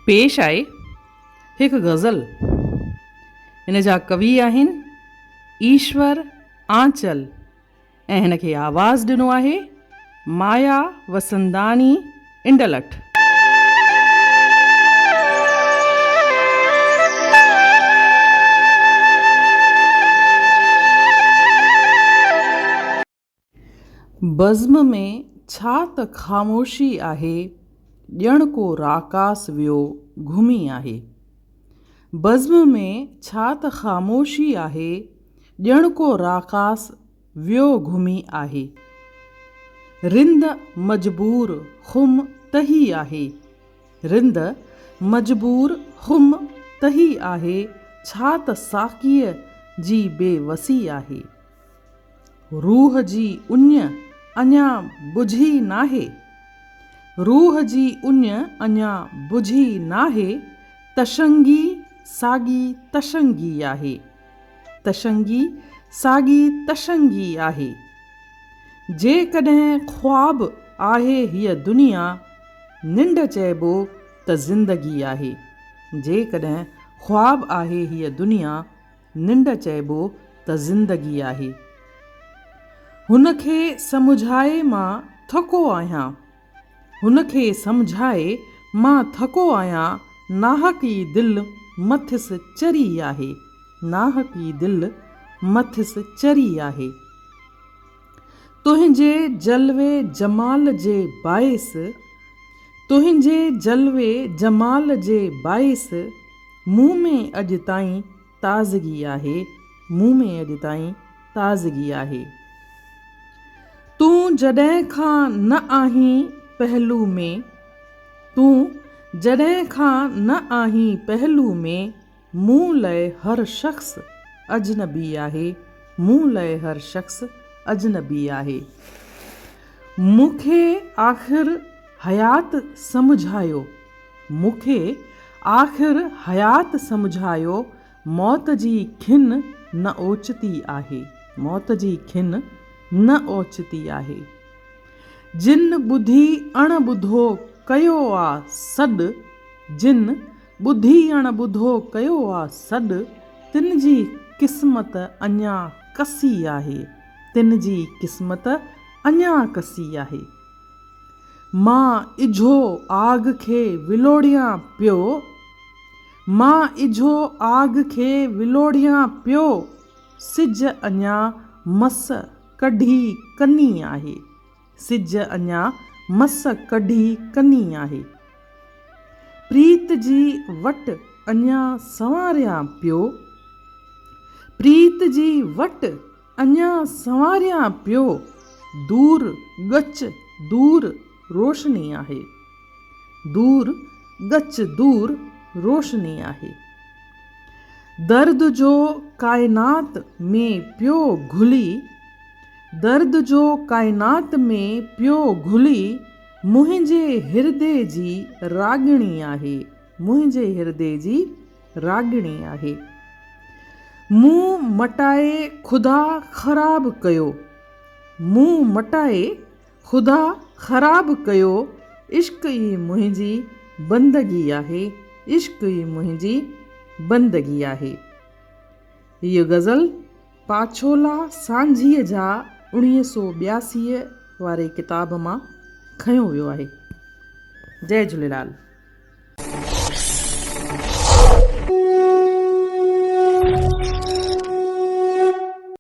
पेश आहे हिकु गज़ल। हिन जा कवि आहिनि ईश्वर आंचल ऐं हिन खे आवाज़ु ॾिनो आहे माया वसंदानी इंडलठ। बज़्म में छा त ख़ामोशी आहे, ॼण को राकास वियो घुमी आहे। बज़्म में छा त ख़ामोशी आहे, ॼण को राकास वियो घुमी आहे। रिंद मजबूर ख़ुम तही आहे, रिंद मजबूर ख़ुम तही आहे। छा त साक़ीअ जी बेवसी आहे, रूह जी उञ अञा बुझी नाहे, रूह जी उञ अञा बुझी नाहे। तशंगी साॻी तशंगी आहे, तशंगी साॻी तशंगी आहे। जेकॾहिं ख़्वाब आहे हीअ दुनिया, निंड चइबो त ज़िंदगी आहे। जेकॾहिं ख़्वाब आहे हीअ दुनिया, निंड चइबो त ज़िंदगी आहे। हुनखे समुझाए मां थको आहियां, हुनखे समुझाए मां थको आहियां। नाहकी दिलि मथिसि चरी आहे, नाहकी दिलि मथिसि चरी आहे। तुंहिंजे जलवे जमाल जे बाइस, तुंहिंजे जलवे जमाल जे बाइस, मूं में अॼु ताईं ताज़गी आहे, मूं में अॼु ताईं ताज़गी आहे। तूं जॾहिं खां न आहीं पहलू में, तूं जॾहिं खां न आहीं पहलू में, मूं लाइ हर शख़्स अजनबी आहे, मूं लाइ हर शख़्स अजनबी आहे। मूंखे आख़िर हयात समुझायो, मूंखे आख़िर हयात समुझायो। मौत जी खिन न ओचिती आहे, मौत जी खिन न ओचिती आहे। जिन ॿुधी अणॿुधो कयो आहे सॾु, जिन ॿुधी अणॿुधो कयो आहे सॾु, तिन जी क़िस्मत अञा कसी आहे, तिन जी क़िस्मत अञा कसी आहे। मां इझो आग खे विलोड़ियां पियो, मां इझो आग खे विलोड़ियां पियो। सिज अञा मस कढी कनी आहे, सिज अञा मस कढी कनी आहे। प्रीत जी वट अञा संवारियां पियो, प्रीत जी वट अञा संवारियां पियो। दूर ॻच दूर रोशनी आहे, दूर ॻच दूर रोशनी आहे। दर्द जो काइनात में पियो घुली, दर्द जो काइनात में पियो घुली। मुंहिंजे हिरदे जी रागिणी आहे, मुंहिंजे हिरदे जी रागिणी आहे। मूं मटाए ख़ुदा ख़राब कयो, मूं मटाए ख़ुदा ख़राब कयो। इश्क़ ई मुंहिंजी बंदगी आहे, इश्क़ ई मुंहिंजी बंदगी आहे। हीअ गज़ल पाछोला सांझीअ जा 1982 वारे किताब मां खयो वियो आहे। जय झूलेलाल।